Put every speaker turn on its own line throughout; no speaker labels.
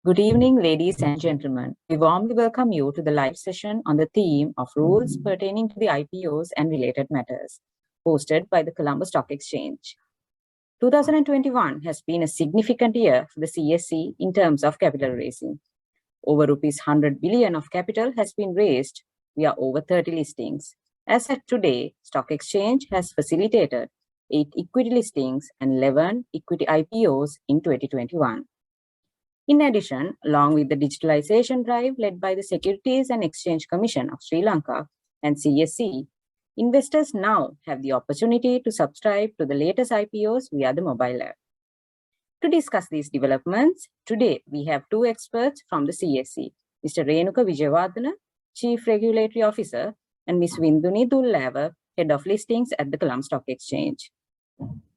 Good evening, ladies and gentlemen. We warmly welcome you to the live session on the theme of rules pertaining to the IPOs and related matters, hosted by the Colombo Stock Exchange. 2021 has been a significant year for the CSE in terms of capital raising. Over rupees 100 billion of capital has been raised via over 30 listings. As at today, Stock Exchange has facilitated 8 equity listings and 11 equity IPOs in 2021. In addition, along with the digitalization drive led by the Securities and Exchange Commission of Sri Lanka and CSE, investors now have the opportunity to subscribe to the latest IPOs via the mobile app. To discuss these developments, today we have two experts from the CSE, Mr. Renuka Wijewardena, Chief Regulatory Officer, and Ms. Vinduni Dullava, Head of Listings at the Colombo Stock Exchange.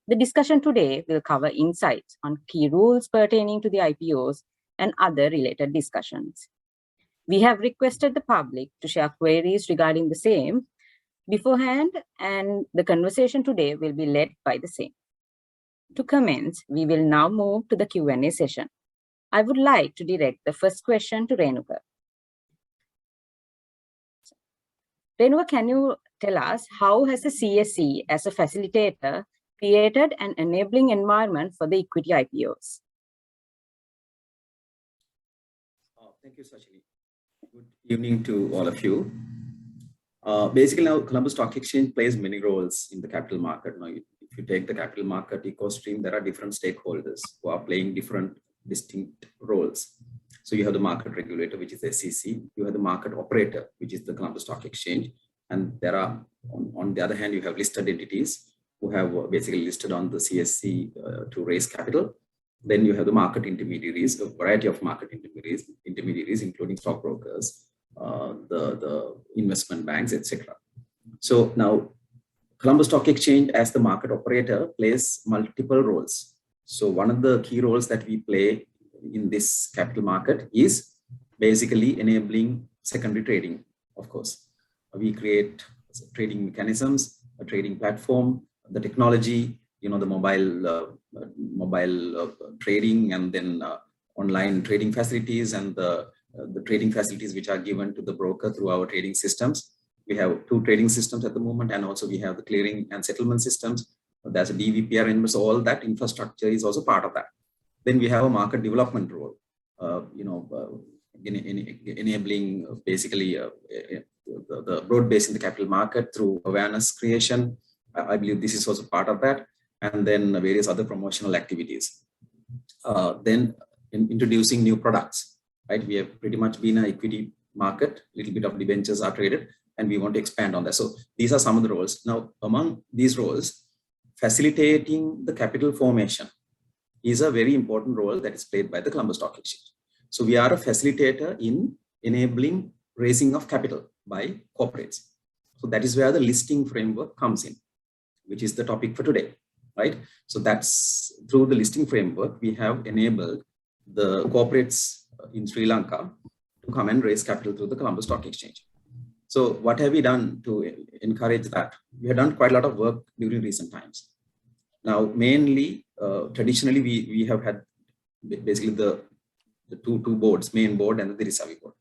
The discussion today will cover insights on key rules pertaining to the IPOs and other related discussions. We have requested the public to share queries regarding the same beforehand, and the conversation today will be led by the same. To commence, we will now move to the Q&A session. I would like to direct the first question to Renuka. Renuka, can you tell us how has the CSE as a facilitator created an enabling environment for the equity IPOs?
Thank you, Sachini. Good evening to all of you. Basically, now Colombo Stock Exchange plays many roles in the capital market. Now, if you take the capital market ecosystem, there are different stakeholders who are playing different distinct roles. So you have the market regulator, which is the SEC. You have the market operator, which is the Colombo Stock Exchange. And there are, on the other hand, you have listed entities who have basically listed on the CSE to raise capital. Then you have the market intermediaries, a variety of market intermediaries, including stockbrokers, the investment banks, etc. So now, Colombo Stock Exchange as the market operator plays multiple roles. So one of the key roles that we play in this capital market is basically enabling secondary trading, of course. We create trading mechanisms, a trading platform, the technology, the mobile trading, and then online trading facilities, and the trading facilities which are given to the broker through our trading systems. We have 2 trading systems at the moment, and also we have the clearing and settlement systems. There's a DVPR, and so all that infrastructure is also part of that. Then we have a market development role, enabling basically the broad base in the capital market through awareness creation. I believe this is also part of that, and then various other promotional activities. Then introducing new products, right? We have pretty much been an equity market, a little bit of debentures are traded, and we want to expand on that. So these are some of the roles. Now, among these roles, facilitating the capital formation is a very important role that is played by the Colombo Stock Exchange. So we are a facilitator in enabling raising of capital by corporates. So that is where the listing framework comes in, which is the topic for today, right? So that's through the listing framework, we have enabled the corporates in Sri Lanka to come and raise capital through the Colombo Stock Exchange. So what have we done to encourage that? We have done quite a lot of work during recent times. Now, mainly, traditionally, we have had basically the two boards, main board and the Dirisavi board.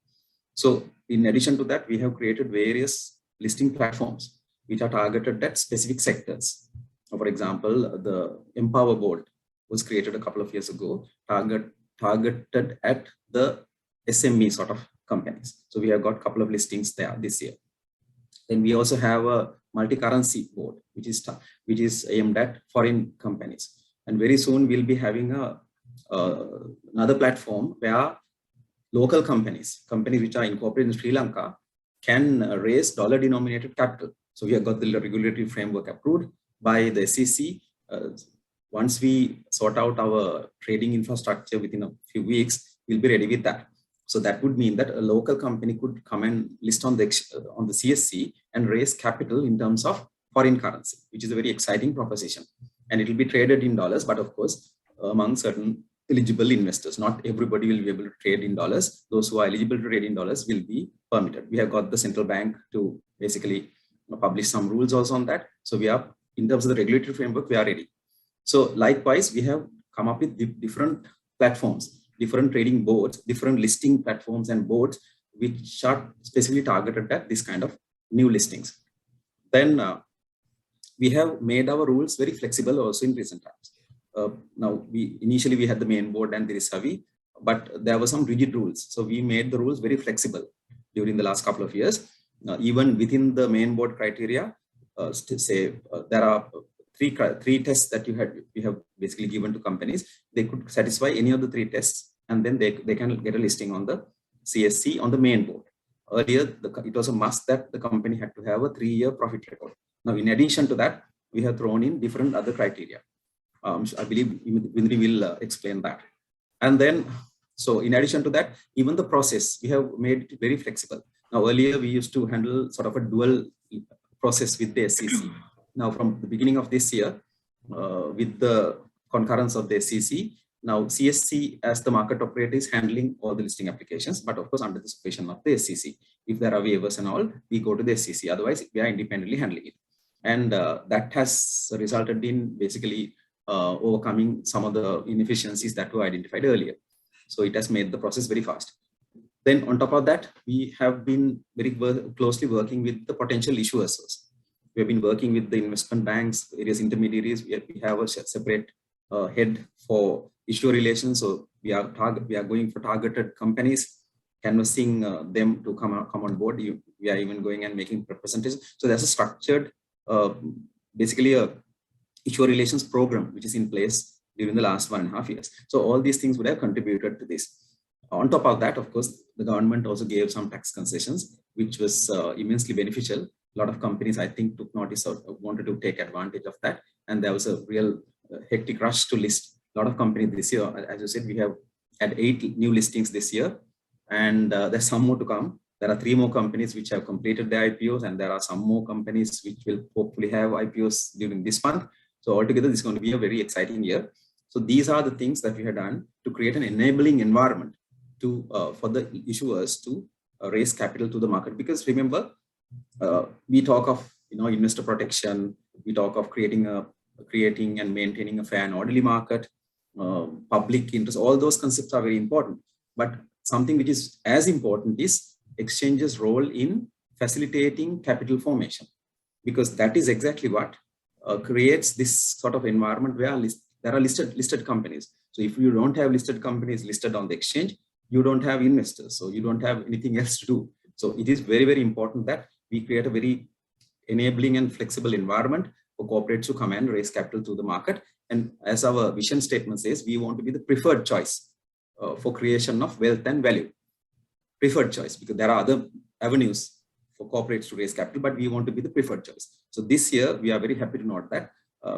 So in addition to that, we have created various listing platforms which are targeted at specific sectors. For example, the Empower board was created a couple of years ago, targeted at the SME sort of companies. So we have got a couple of listings there this year. Then we also have a multi-currency board, which is aimed at foreign companies. And very soon we'll be having another platform where local companies which are incorporated in Sri Lanka can raise dollar-denominated capital. So we have got the regulatory framework approved by the SEC. Once we sort out our trading infrastructure within a few weeks, we'll be ready with that. So that would mean that a local company could come and list on the CSE and raise capital in terms of foreign currency, which is a very exciting proposition. And it will be traded in dollars, but of course, among certain eligible investors. Not everybody will be able to trade in dollars. Those who are eligible to trade in dollars will be permitted. We have got the central bank to basically publish some rules also on that. So we are, in terms of the regulatory framework, we are ready. So likewise, we have come up with different platforms, different trading boards, different listing platforms and boards, which are specifically targeted at this kind of new listings. Then we have made our rules very flexible also in recent times. Now, initially we had the main board and the Risavi, but there were some rigid rules. So we made the rules very flexible during the last couple of years. Even within the main board criteria, there are three tests that we have basically given to companies. They could satisfy any of the 3 tests, and then they can get a listing on the CSE on the main board. Earlier, it was a must that the company had to have a 3-year profit record. Now, in addition to that, we have thrown in different other criteria. I believe Vindri will explain that. And then, so in addition to that, even the process, we have made it very flexible. Now, earlier we used to handle sort of a dual process with the SEC. Now, from the beginning of this year, with the concurrence of the SEC, now CSC as the market operator is handling all the listing applications, but of course under the supervision of the SEC. If there are waivers and all, we go to the SEC. Otherwise, we are independently handling it. And that has resulted in basically overcoming some of the inefficiencies that were identified earlier. So it has made the process very fast. Then on top of that, we have been very closely working with the potential issuers. We have been working with the investment banks, various intermediaries. We have a separate head for issuer relations. So we are going for targeted companies, canvassing them to come on board. We are even going and making representations. So there's a structured, basically a issuer relations program, which is in place during the last 1.5 years. So all these things would have contributed to this. On top of that, of course, the government also gave some tax concessions, which was immensely beneficial. A lot of companies, I think, took notice of, wanted to take advantage of that. And there was a real hectic rush to list a lot of companies this year. As you said, we have had 8 new listings this year, and there's some more to come. There are 3 more companies which have completed their IPOs, and there are some more companies which will hopefully have IPOs during this month. So altogether, this is going to be a very exciting year. So these are the things that we have done to create an enabling environment to for the issuers to raise capital to the market. Because remember, we talk of investor protection, we talk of creating and maintaining a fair and orderly market, public interest. All those concepts are very important. But something which is as important is exchange's role in facilitating capital formation, because that is exactly what creates this sort of environment where there are listed companies. So if you don't have listed companies listed on the exchange, you don't have investors, so you don't have anything else to do. So it is very, very important that we create a very enabling and flexible environment for corporates to come and raise capital to the market. And as our vision statement says, we want to be the preferred choice for creation of wealth and value. Preferred choice, because there are other avenues for corporates to raise capital, but we want to be the preferred choice. So this year, we are very happy to note that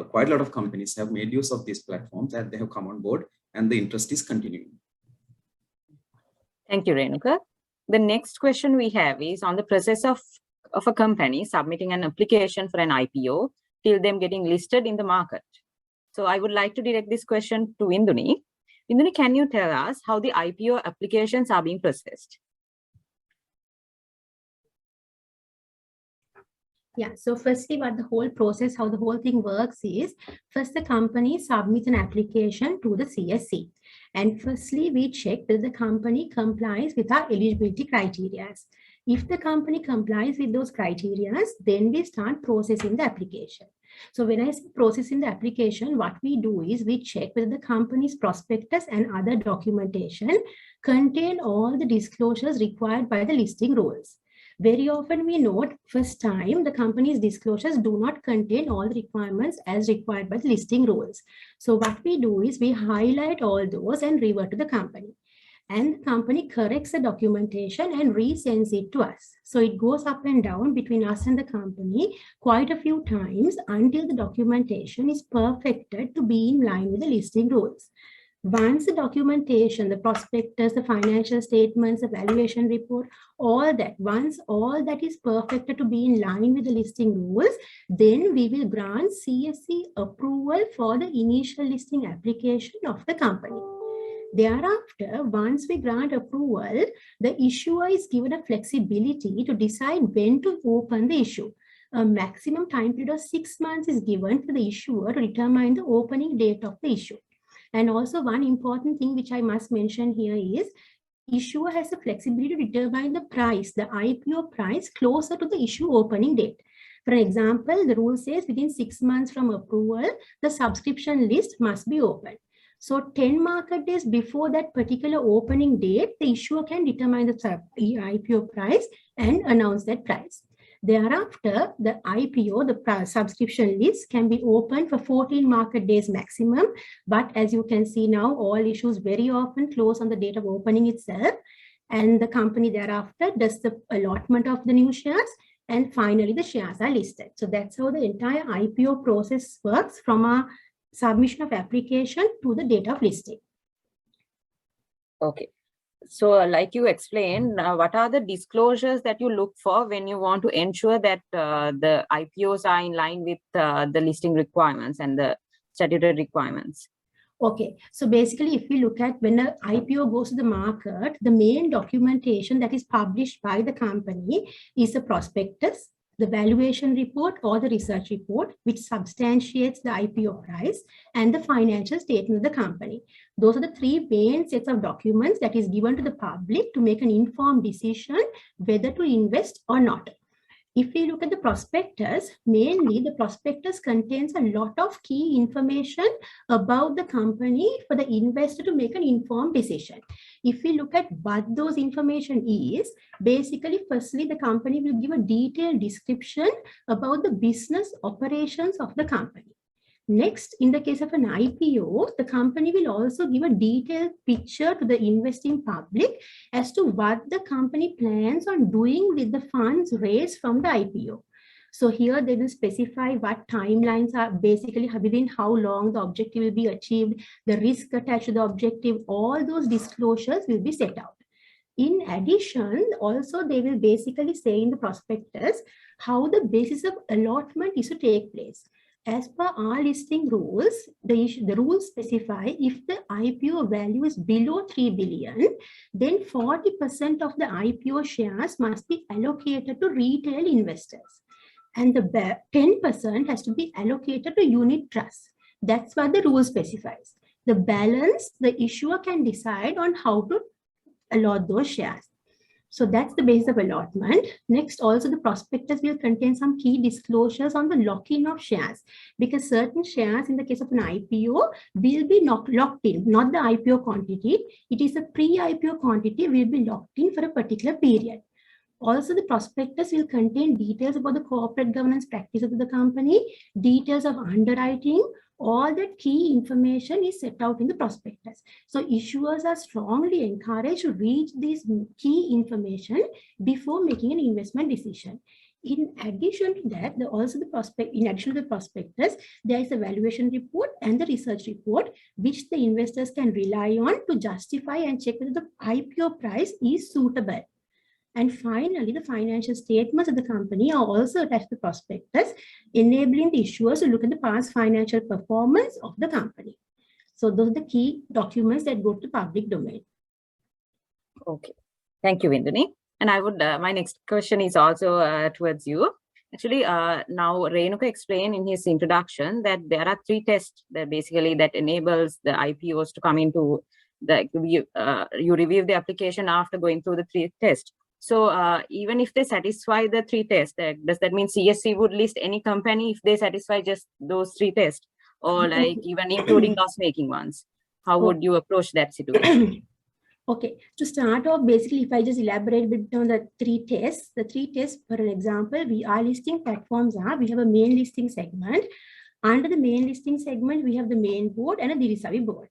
quite a lot of companies have made use of these platforms and they have come on board, and the interest is continuing.
Thank you, Renuka. The next question we have is on the process of a company submitting an application for an IPO till them getting listed in the market. So I would like to direct this question to Induni. Induni, can you tell us how the IPO applications are being processed?
Yeah, so firstly, what the whole process, how the whole thing works is, first the company submits an application to the CSE. And firstly, we check that the company complies with our eligibility criteria. If the company complies with those criteria, then we start processing the application. So when I say processing the application, what we do is we check whether the company's prospectus and other documentation contain all the disclosures required by the listing rules. Very often we note first time the company's disclosures do not contain all the requirements as required by the listing rules. So what we do is we highlight all those and revert to the company. And the company corrects the documentation and resends it to us. So it goes up and down between us and the company quite a few times until the documentation is perfected to be in line with the listing rules. Once the documentation, the prospectus, the financial statements, the valuation report, once all that is perfected to be in line with the listing rules, then we will grant CSE approval for the initial listing application of the company. Thereafter, once we grant approval, the issuer is given a flexibility to decide when to open the issue. A maximum time period of 6 months is given for the issuer to determine the opening date of the issue. And also one important thing which I must mention here is issuer has the flexibility to determine the price, the IPO price, closer to the issue opening date. For example, the rule says within 6 months from approval, the subscription list must be open. So 10 market days before that particular opening date, the issuer can determine the IPO price and announce that price. Thereafter, the IPO, the subscription list, can be open for 14 market days maximum. But as you can see now, all issues very often close on the date of opening itself. And the company thereafter does the allotment of the new shares. And finally, the shares are listed. So that's how the entire IPO process works from a submission of application to the date of listing.
Okay. So like you explained, what are the disclosures that you look for when you want to ensure that the IPOs are in line with the listing requirements and the statutory requirements?
Okay, so basically, if we look at when an IPO goes to the market, the main documentation that is published by the company is the prospectus, the valuation report or the research report, which substantiates the IPO price, and the financial statement of the company. Those are the three main sets of documents that is given to the public to make an informed decision whether to invest or not. If we look at the prospectus, mainly the prospectus contains a lot of key information about the company for the investor to make an informed decision. If we look at what those information is, basically, firstly, the company will give a detailed description about the business operations of the company. Next, in the case of an IPO, the company will also give a detailed picture to the investing public as to what the company plans on doing with the funds raised from the IPO. So here they will specify what timelines are basically within how long the objective will be achieved, the risk attached to the objective, all those disclosures will be set out. In addition, also they will basically say in the prospectus how the basis of allotment is to take place. As per our listing rules, the rules specify if the IPO value is below 3 billion, then 40% of the IPO shares must be allocated to retail investors. And the 10% has to be allocated to unit trusts. That's what the rule specifies. The balance, the issuer can decide on how to allot those shares. So that's the basis of allotment. Next, also the prospectus will contain some key disclosures on the lock-in of shares, because certain shares in the case of an IPO will be locked in, not the IPO quantity. It is a pre-IPO quantity will be locked in for a particular period. Also, the prospectus will contain details about the corporate governance practices of the company, details of underwriting. All that key information is set out in the prospectus. So issuers are strongly encouraged to read this key information before making an investment decision. In addition to that, in addition to the prospectus, there is a valuation report and the research report, which the investors can rely on to justify and check whether the IPO price is suitable. And finally, the financial statements of the company are also attached to the prospectus, enabling the issuers to look at the past financial performance of the company. So those are the key documents that go to the public domain.
Okay. Thank you, Indranee. And I would, my next question is also towards you. Actually, now Renuka explained in his introduction that there are 3 tests that basically that enables the IPOs to come into the, you review the application after going through the 3 tests. So even if they satisfy the 3 tests, does that mean CSC would list any company if they satisfy just those 3 tests, or like even including loss-making ones? How would you approach that situation?
Okay, to start off, basically, if I just elaborate a bit on the 3 tests, for an example, we are listing platforms we have a main listing segment. Under the main listing segment, we have the main board and a Dirisavi board.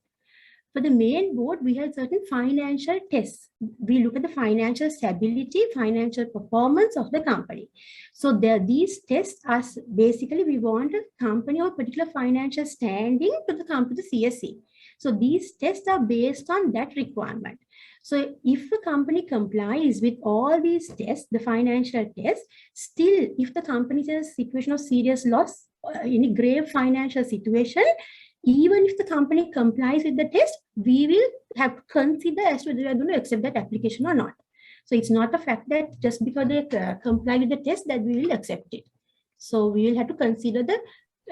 For the main board, we have certain financial tests. We look at the financial stability, financial performance of the company. So these tests are basically, we want a company or particular financial standing to the company, the CSC. So these tests are based on that requirement. So if a company complies with all these tests, the financial tests, still, if the company is in a situation of serious loss, any grave financial situation, even if the company complies with the test, we will have to consider as to whether we are going to accept that application or not. So it's not a fact that just because they comply with the test that we will accept it. So we will have to consider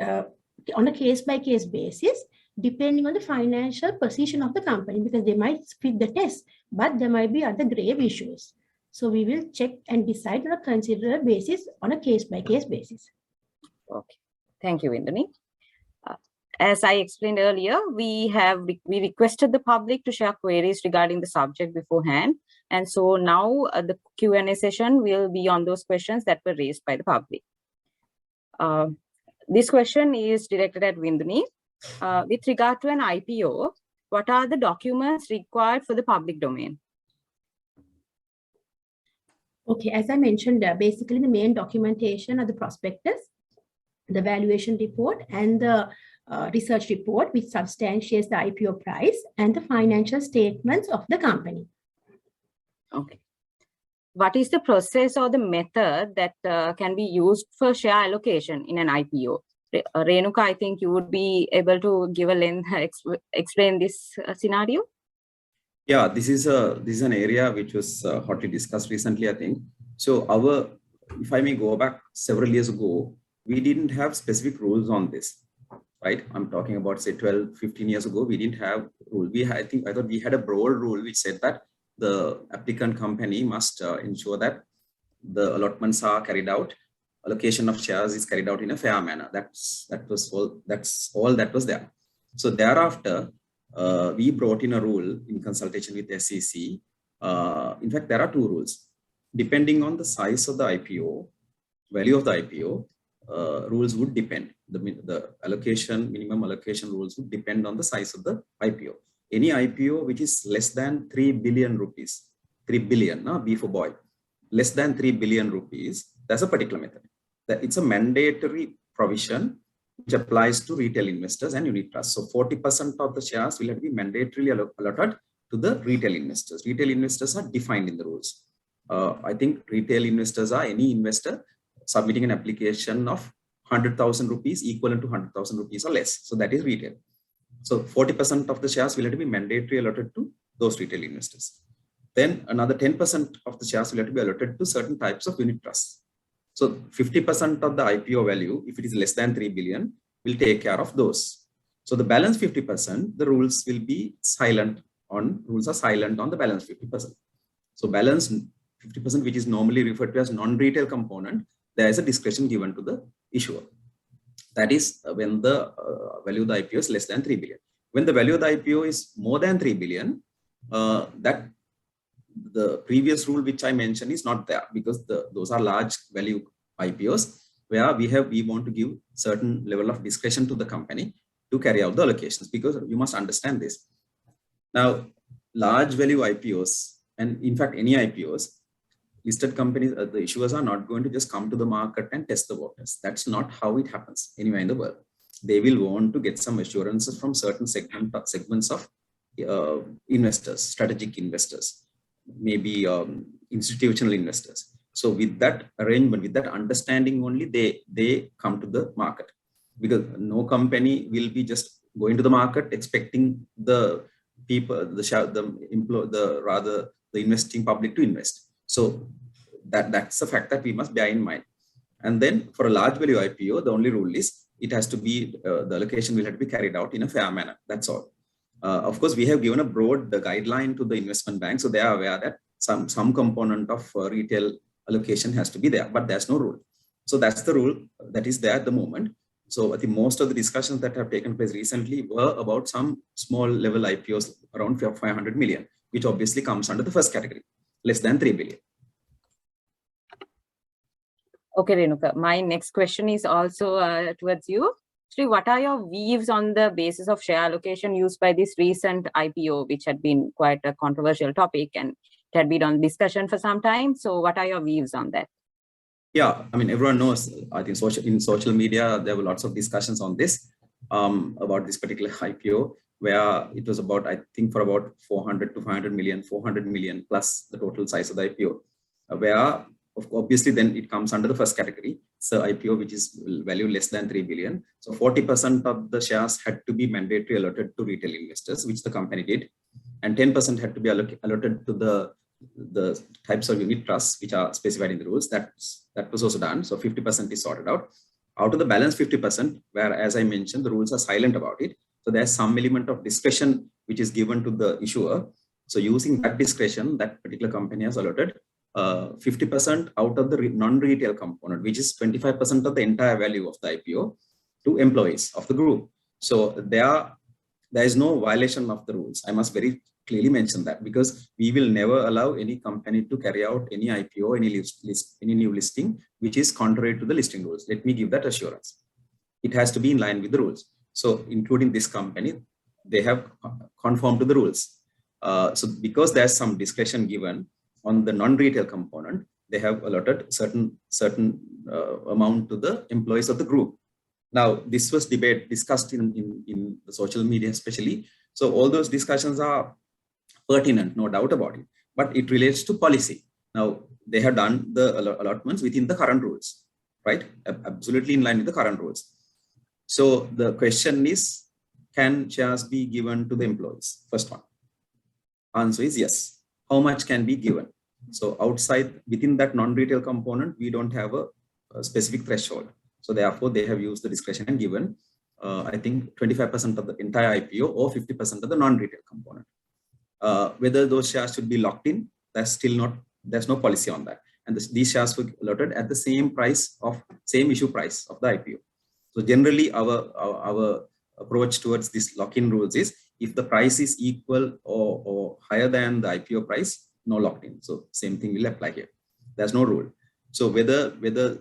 on a case-by-case basis. depending on the financial position of the company, because they might fit the test, but there might be other grave issues. So we will check and decide on a considered basis on a case-by-case basis.
Okay, thank you, Indani. As I explained earlier, we requested the public to share queries regarding the subject beforehand. And so now the Q&A session will be on those questions that were raised by the public. This question is directed at Vindhani. With regard to an IPO, what are the documents required for the public domain?
Okay, as I mentioned, basically the main documentation are the prospectus, the valuation report, and the research report, which substantiates the IPO price, and the financial statements of the company.
Okay. What is the process or the method that can be used for share allocation in an IPO? Renuka, I think you would be able to give a explain this scenario.
Yeah, this is an area which was hotly discussed recently, I think. So if I may go back several years ago, we didn't have specific rules on this, right? I'm talking about, say, 12, 15 years ago, we didn't have rule. I thought we had a broad rule which said that the applicant company must ensure that the allotments are carried out, allocation of shares is carried out in a fair manner. That's all that was there. So thereafter, we brought in a rule in consultation with SEC. In fact, there are two rules. Depending on the size of the IPO, value of the IPO, rules would depend. The minimum allocation rules would depend on the size of the IPO. Any IPO which is less than 3 billion rupees, 3 billion, B for boy, less than 3 billion rupees, that's a particular method. It's a mandatory provision which applies to retail investors and unit trusts. So 40% of the shares will have to be mandatorily allotted to the retail investors. Retail investors are defined in the rules. I think retail investors are any investor submitting an application of 100,000 rupees equivalent to 100,000 rupees or less. So that is retail. So 40% of the shares will have to be mandatory allotted to those retail investors. Then another 10% of the shares will have to be allotted to certain types of unit trusts. So 50% of the IPO value, if it is less than 3 billion, will take care of those. So the balance 50%, the rules will be silent on, rules are silent on the balance 50%. So balance 50%, which is normally referred to as non-retail component, there is a discretion given to the issuer. That is when the value of the IPO is less than 3 billion. When the value of the IPO is more than 3 billion, that the previous rule which I mentioned is not there, because those are large value IPOs where we want to give certain level of discretion to the company to carry out the allocations, because you must understand this. Now, large value IPOs, and in fact any IPOs, listed companies, the issuers are not going to just come to the market and test the waters. That's not how it happens anywhere in the world. They will want to get some assurances from certain segments of investors, strategic investors, maybe institutional investors. So with that arrangement, with that understanding only, they come to the market, because no company will be just going to the market expecting the people, the investing public to invest. So that's the fact that we must bear in mind. And then for a large value IPO, the only rule is it has to be, the allocation will have to be carried out in a fair manner. That's all. Of course, we have given a broad guideline to the investment bank, so they are aware that some component of retail allocation has to be there, but there's no rule. So that's the rule that is there at the moment. So I think most of the discussions that have taken place recently were about some small level IPOs around 500 million, which obviously comes under the first category, less than 3 billion.
Okay, Renuka, my next question is also towards you. Actually, what are your views on the basis of share allocation used by this recent IPO, which had been quite a controversial topic and it had been on discussion for some time? So what are your views on that?
Yeah, I mean, everyone knows, I think in social media, there were lots of discussions on this, about this particular IPO, where it was about, I think, for about 400 to 500 million, 400 million plus the total size of the IPO, where obviously then it comes under the first category. So IPO, which is value less than 3 billion. So 40% of the shares had to be mandatory allotted to retail investors, which the company did. And 10% had to be allotted to the types of unit trusts, which are specified in the rules. That was also done. So 50% is sorted out. Out of the balance 50%, where, as I mentioned, the rules are silent about it. So there's some element of discretion which is given to the issuer. So using that discretion, that particular company has allotted 50% out of the non-retail component, which is 25% of the entire value of the IPO, to employees of the group. So there is no violation of the rules. I must very clearly mention that, because we will never allow any company to carry out any IPO, any new listing, which is contrary to the listing rules. Let me give that assurance. It has to be in line with the rules. So including this company, they have conformed to the rules. So because there's some discretion given on the non-retail component, they have allotted certain amount to the employees of the group. Now, this was discussed in the social media especially. So all those discussions are pertinent, no doubt about it, but it relates to policy. Now, they have done the allotments within the current rules, right? Absolutely in line with the current rules. So the question is, can shares be given to the employees? First one. Answer is yes. How much can be given? So outside, within that non-retail component, we don't have a specific threshold. So therefore, they have used the discretion and given, I think, 25% of the entire IPO or 50% of the non-retail component. Whether those shares should be locked in, there's no policy on that. And these shares were allotted at the same issue price of the IPO. So generally, our approach towards this lock-in rules is, if the price is equal or higher than the IPO price, no locked in. So same thing will apply here. There's no rule. So whether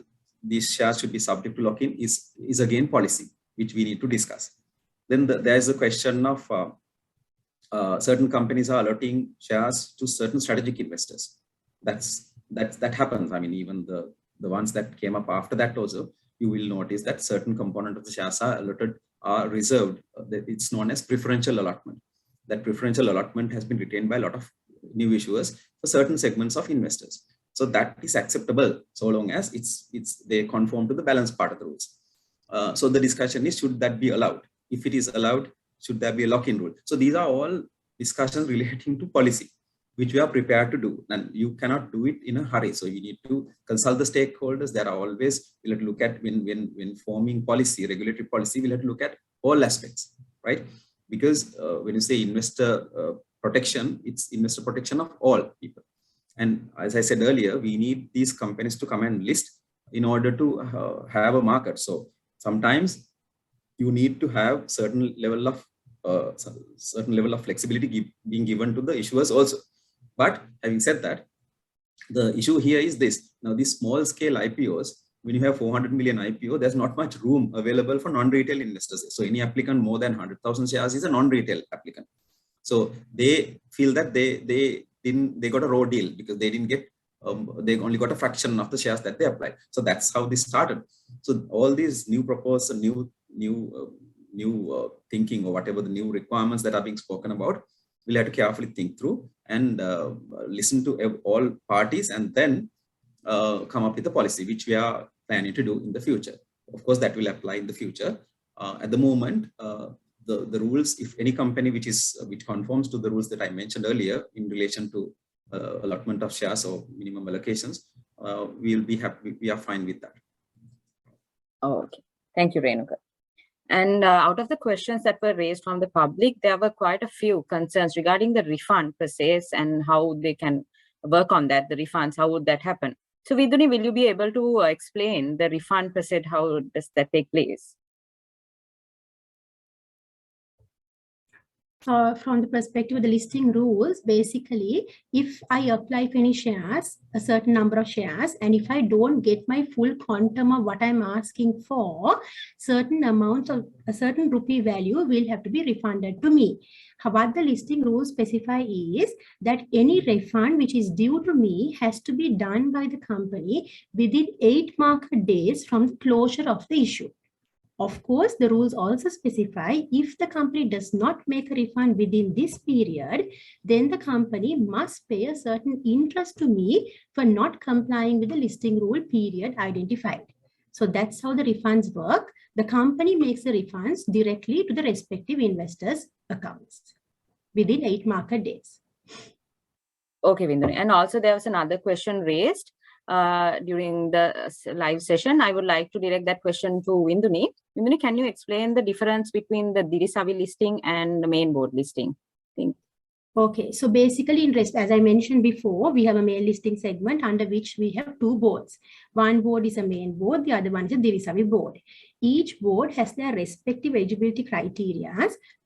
these shares should be subject to lock-in is again policy, which we need to discuss. Then there's a question of certain companies are allotting shares to certain strategic investors. That happens. I mean, even the ones that came up after that also, you will notice that certain component of the shares are allotted, are reserved. It's known as preferential allotment. That preferential allotment has been retained by a lot of new issuers for certain segments of investors. So that is acceptable so long as they conform to the balanced part of the rules. So the discussion is, should that be allowed? If it is allowed, should there be a lock-in rule? So these are all discussions relating to policy, which we are prepared to do. And you cannot do it in a hurry. So you need to consult the stakeholders. There are always, we'll have to look at when forming policy, regulatory policy, we'll have to look at all aspects, right? Because when you say investor protection, it's investor protection of all people. And as I said earlier, we need these companies to come and list in order to have a market. So sometimes you need to have certain level of flexibility being given to the issuers also. But having said that, the issue here is this. Now, these small scale IPOs, when you have 400 million IPO, there's not much room available for non-retail investors. So any applicant more than 100,000 shares is a non-retail applicant. So they feel that they got a raw deal because they didn't get, they only got a fraction of the shares that they applied. So that's how this started. So all these new proposals, new thinking, or whatever the new requirements that are being spoken about, we'll have to carefully think through and listen to all parties, and then come up with a policy, which we are planning to do in the future. Of course, that will apply in the future. At the moment, the rules, if any company which conforms to the rules that I mentioned earlier in relation to allotment of shares or minimum allocations, we'll be happy. We are fine with that.
Okay, thank you, Renuka. And out of the questions that were raised from the public, there were quite a few concerns regarding the refund process and how they can work on that, the refunds, how would that happen? So Viduni, will you be able to explain the refund process, how does that take place?
From the perspective of the listing rules, basically, if I apply for any shares, a certain number of shares, and if I don't get my full quantum of what I'm asking for, certain amounts of a certain rupee value will have to be refunded to me. What the listing rules specify is that any refund which is due to me has to be done by the company within 8 market days from the closure of the issue. Of course, the rules also specify if the company does not make a refund within this period, then the company must pay a certain interest to me for not complying with the listing rule period identified. So that's how the refunds work. The company makes the refunds directly to the respective investors' accounts within 8 market days.
Okay, Vinduni. And also there was another question raised during the live session, I would like to direct that question to Induni. Induni, can you explain the difference between the Dirisavi listing and the main board listing?
Okay, so basically in REST, as I mentioned before, we have a main listing segment under which we have two boards. One board is a main board, the other one is a Dirisavi board. Each board has their respective eligibility criteria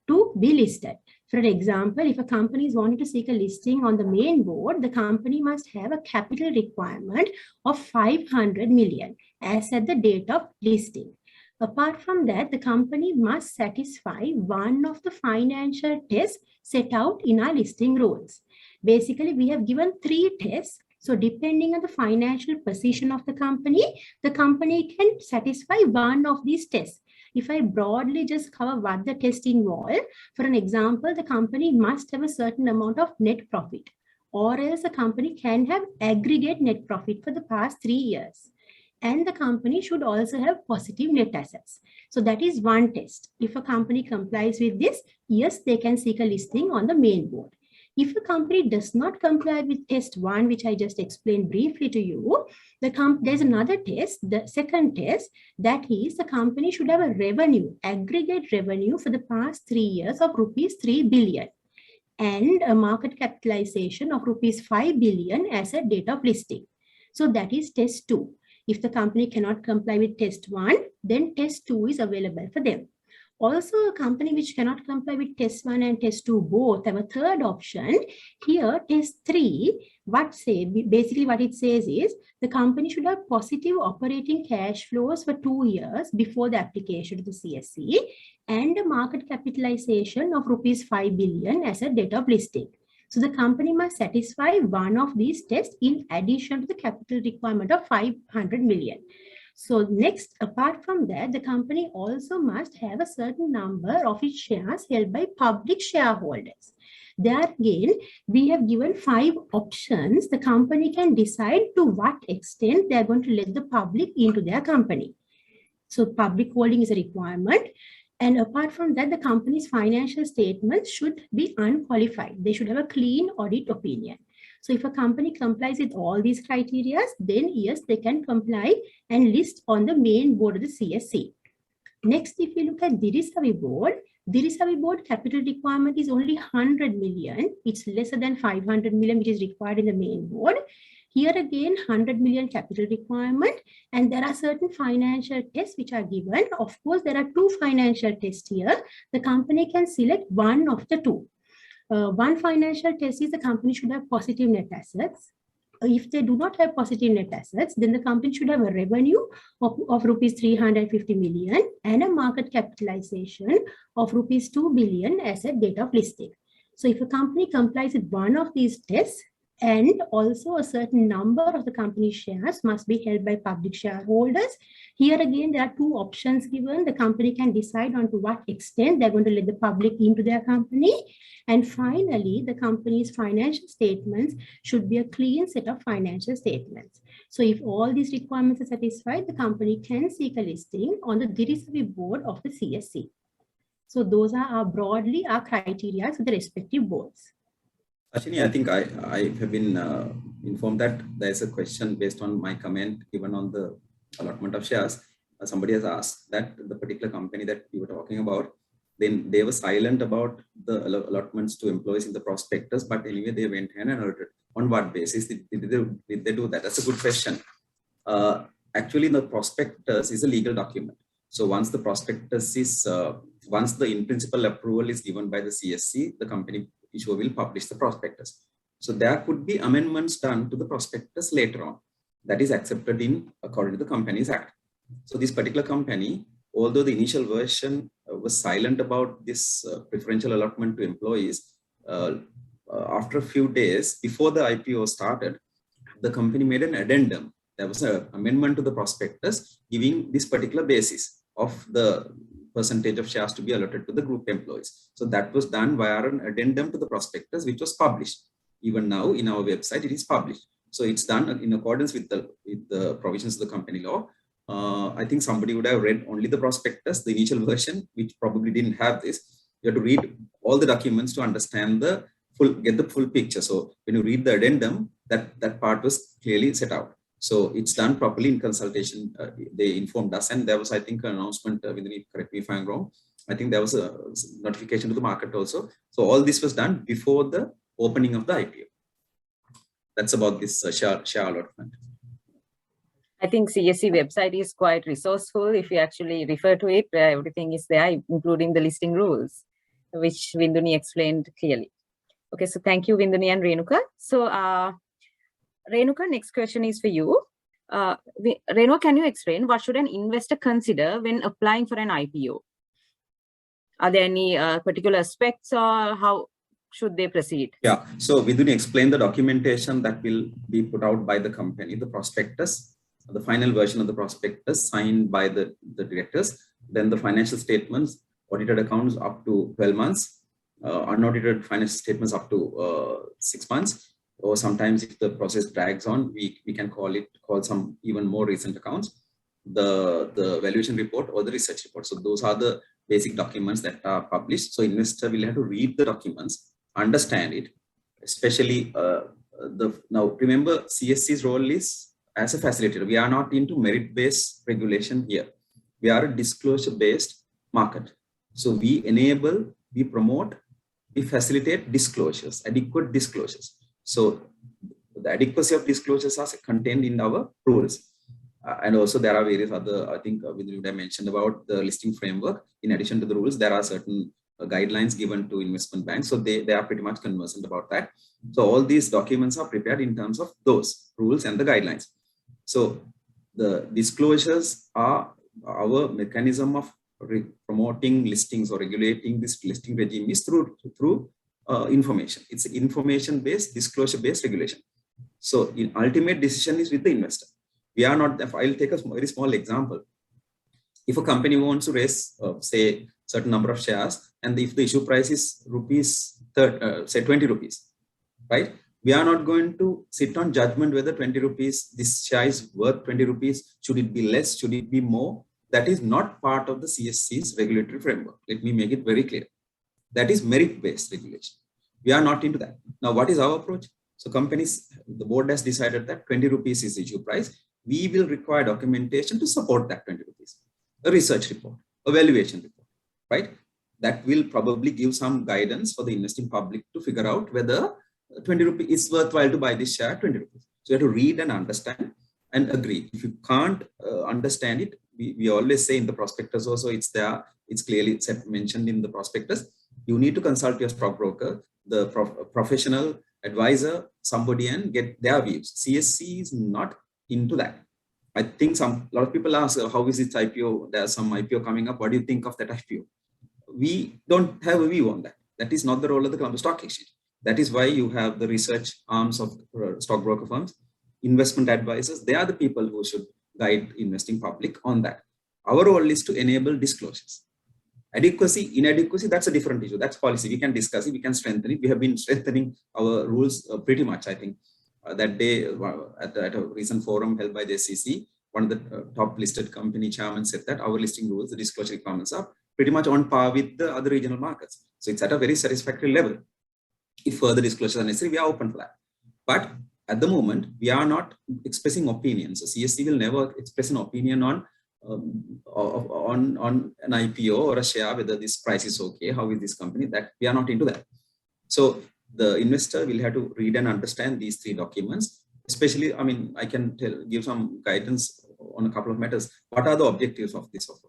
to be listed. For example, if a company is wanting to seek a listing on the main board, the company must have a capital requirement of 500 million as at the date of listing. Apart from that, the company must satisfy one of the financial tests set out in our listing rules. Basically, we have given 3 tests. So depending on the financial position of the company can satisfy one of these tests. If I broadly just cover what the test involve, for an example, the company must have a certain amount of net profit, or else a company can have aggregate net profit for the past 3 years. And the company should also have positive net assets. So that is one test. If a company complies with this, yes, they can seek a listing on the main board. If a company does not comply with test 1, which I just explained briefly to you, there's another test, the second test, that is the company should have a revenue, aggregate revenue for the past 3 years of rupees 3 billion and a market capitalization of rupees 5 billion as a date of listing. So that is test 2. If the company cannot comply with test 1, then test 2 is available for them. Also, a company which cannot comply with test 1 and test 2 both have a third option. Here, test 3, basically what it says is the company should have positive operating cash flows for 2 years before the application to the CSC and a market capitalization of rupees 5 billion as a date of listing. So the company must satisfy one of these tests in addition to the capital requirement of 500 million. So next, apart from that, the company also must have a certain number of its shares held by public shareholders. There again, we have given 5 options. The company can decide to what extent they are going to let the public into their company. So public holding is a requirement. And apart from that, the company's financial statements should be unqualified. They should have a clean audit opinion. So if a company complies with all these criteria, then yes, they can comply and list on the main board of the CSC. Next, if you look at Dirisavi board capital requirement is only 100 million. It's lesser than 500 million, which is required in the main board. Here again, 100 million capital requirement, and there are certain financial tests which are given. Of course, there are 2 financial tests here. The company can select one of the 2. One financial test is the company should have positive net assets. If they do not have positive net assets, then the company should have a revenue of rupees 350 million and a market capitalization of rupees 2 billion as a date of listing. So if a company complies with one of these tests, and also a certain number of the company's shares must be held by public shareholders. Here again, there are 2 options given. The company can decide on to what extent they're going to let the public into their company. And finally, the company's financial statements should be a clean set of financial statements. So if all these requirements are satisfied, the company can seek a listing on the Dirisavi board of the CSC. So those are broadly our criteria for the respective boards.
Ashini, I think I have been informed that there's a question based on my comment given on the allotment of shares. Somebody has asked that the particular company that you were talking about, then they were silent about the allotments to employees in the prospectus, but anyway, they went ahead and allotted. On what basis did they do that? That's a good question. Actually, the prospectus is a legal document. So once the prospectus is, once the in-principle approval is given by the CSC, the company issuer will publish the prospectus. So there could be amendments done to the prospectus later on. That is accepted in according to the Companies Act. So this particular company, although the initial version was silent about this preferential allotment to employees, after a few days before the IPO started, the company made an addendum. There was an amendment to the prospectus giving this particular basis of the percentage of shares to be allotted to the group employees. So that was done via an addendum to the prospectus, which was published. Even now in our website, it is published. So it's done in accordance with the provisions of the company law. I think somebody would have read only the prospectus, the initial version, which probably didn't have this. You have to read all the documents to understand get the full picture. So when you read the addendum, that part was clearly set out. So it's done properly in consultation. They informed us, and there was, I think, an announcement. Correct me if I'm wrong. I think there was a notification to the market also. So all this was done before the opening of the IPO. That's about this share allotment.
I think CSE website is quite resourceful. If you actually refer to it, everything is there, including the listing rules, which Vinduni explained clearly. Okay, so thank you, Vinduni and Renuka. So Renuka, next question is for you. Renuka, can you explain what should an investor consider when applying for an IPO? Are there any particular aspects, or how should they proceed?
Yeah, so Vinduni explained the documentation that will be put out by the company, the prospectus, the final version of the prospectus signed by the directors, then the financial statements, audited accounts up to 12 months, unaudited financial statements up to 6 months, or sometimes if the process drags on, we can call some even more recent accounts, the valuation report or the research report. So those are the basic documents that are published. So investor will have to read the documents, understand it, especially now remember CSC's role is as a facilitator. We are not into merit-based regulation here. We are a disclosure-based market. So we enable, we promote, we facilitate disclosures, adequate disclosures. So the adequacy of disclosures are contained in our rules. And also there are various other, I think Vinduni mentioned about the listing framework. In addition to the rules, there are certain guidelines given to investment banks. So they are pretty much conversant about that. So all these documents are prepared in terms of those rules and the guidelines. So the disclosures are our mechanism of promoting listings or regulating this listing regime is through information. It's information-based, disclosure-based regulation. So the ultimate decision is with the investor. We are not, I'll take a very small example. If a company wants to raise, say, certain number of shares, and if the issue price is say 20 rupees, right? We are not going to sit on judgment whether 20 rupees, this share is worth 20 rupees. Should it be less? Should it be more? That is not part of the CSC's regulatory framework. Let me make it very clear. That is merit-based regulation. We are not into that. Now, what is our approach? So companies, the board has decided that 20 rupees is issue price. We will require documentation to support that 20 rupees. A research report, a valuation report, right? That will probably give some guidance for the investing public to figure out whether 20 rupees is worthwhile to buy this share 20 rupees. So you have to read and understand and agree. If you can't understand it, we always say in the prospectus also, it's there, it's clearly mentioned in the prospectus. You need to consult your stockbroker, the professional advisor, somebody, and get their views. CSC is not into that. I think a lot of people ask, how is this IPO? There's some IPO coming up. What do you think of that IPO? We don't have a view on that. That is not the role of the Colombo Stock Exchange. That is why you have the research arms of stockbroker firms, investment advisors. They are the people who should guide investing public on that. Our role is to enable disclosures. Adequacy, inadequacy, that's a different issue. That's policy. We can discuss it. We can strengthen it. We have been strengthening our rules pretty much, I think. That day at a recent forum held by the SEC, one of the top listed company chairman said that our listing rules, the disclosure requirements are pretty much on par with the other regional markets. So it's at a very satisfactory level. If further disclosures are necessary, we are open for that. But at the moment, we are not expressing opinions. So CSC will never express an opinion on an IPO or a share, whether this price is okay, how is this company, that we are not into that. So the investor will have to read and understand these three documents, especially, I mean, I can give some guidance on a couple of matters. What are the objectives of this offer?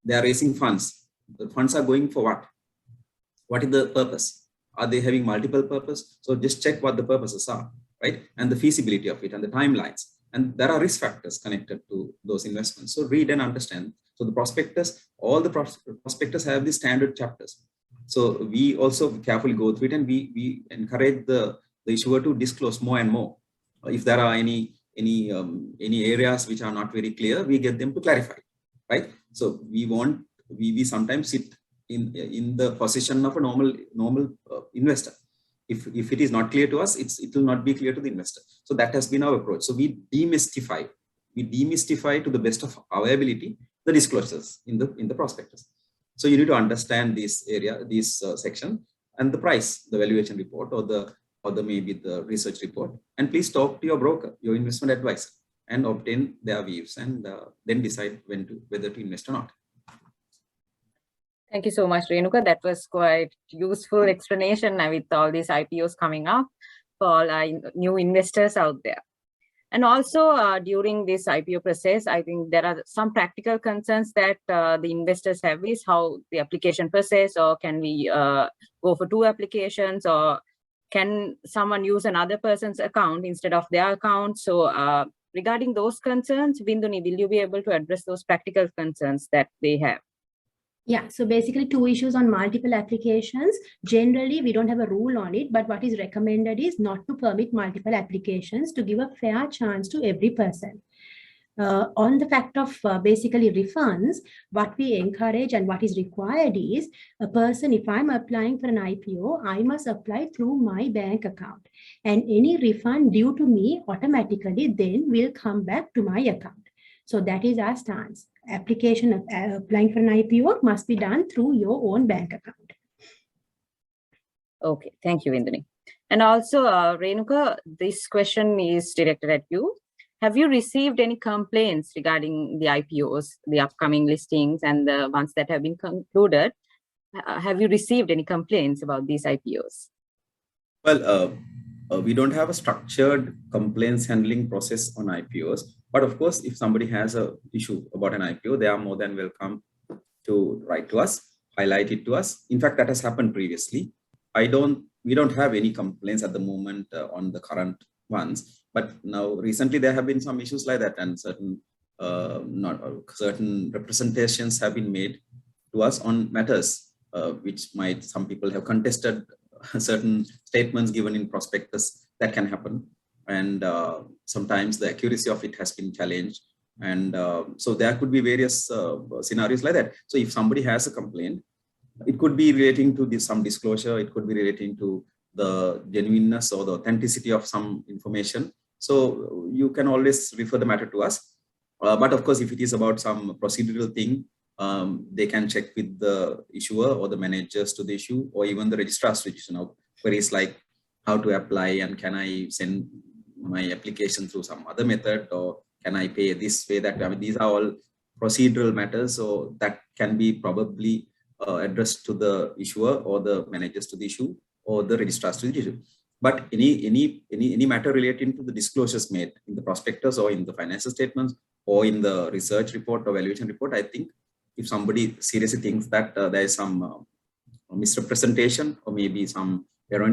They are raising funds. The funds are going for what? What is the purpose? Are they having multiple purpose? So just check what the purposes are, right? And the feasibility of it and the timelines. And there are risk factors connected to those investments. So read and understand. So the prospectus, all the prospectus have the standard chapters. So we also carefully go through it, and we encourage the issuer to disclose more and more. If there are any areas which are not very clear, we get them to clarify, right? So we sometimes sit in the position of a normal investor. If it is not clear to us, it will not be clear to the investor. So that has been our approach. So we demystify to the best of our ability the disclosures in the prospectus. So you need to understand this area, this section, and the price, the valuation report, or maybe the research report. And please talk to your broker, your investment advisor. and obtain their views, and then decide whether to invest or not.
Thank you so much, Renuka. That was quite useful explanation with all these IPOs coming up for all our new investors out there. And also during this IPO process, I think there are some practical concerns that the investors have is how the application process, or can we go for 2 applications, or can someone use another person's account instead of their account? So regarding those concerns, Binduni, will you be able to address those practical concerns that they have?
Yeah, so basically 2 issues on multiple applications. Generally, we don't have a rule on it, but what is recommended is not to permit multiple applications, to give a fair chance to every person. On the fact of basically refunds, what we encourage and what is required is a person, if I'm applying for an IPO, I must apply through my bank account, and any refund due to me automatically then will come back to my account. So that is our stance. Application of applying for an IPO must be done through your own bank account.
Okay, thank you, Binduni. And also, Renuka, this question is directed at you. Have you received any complaints regarding the IPOs, the upcoming listings, and the ones that have been concluded? Have you received any complaints about these IPOs?
Well, we don't have a structured complaints handling process on IPOs. But of course, if somebody has an issue about an IPO, they are more than welcome to write to us, highlight it to us. In fact, that has happened previously. We don't have any complaints at the moment on the current ones. But now recently there have been some issues like that, and certain representations have been made to us on matters which might, some people have contested certain statements given in prospectus. That can happen. And sometimes the accuracy of it has been challenged. And so there could be various scenarios like that. So if somebody has a complaint, it could be relating to some disclosure, it could be relating to the genuineness or the authenticity of some information. So you can always refer the matter to us. But of course, if it is about some procedural thing, they can check with the issuer or the managers to the issue, or even the registrars to the issue. Now, queries like how to apply, and can I send my application through some other method, or can I pay this way, that? I mean, these are all procedural matters, so that can be probably addressed to the issuer or the managers to the issue, or the registrars to the issue. But any matter relating to the disclosures made in the prospectus or in the financial statements or in the research report or valuation report, I think if somebody seriously thinks that there is some misrepresentation or maybe some erroneous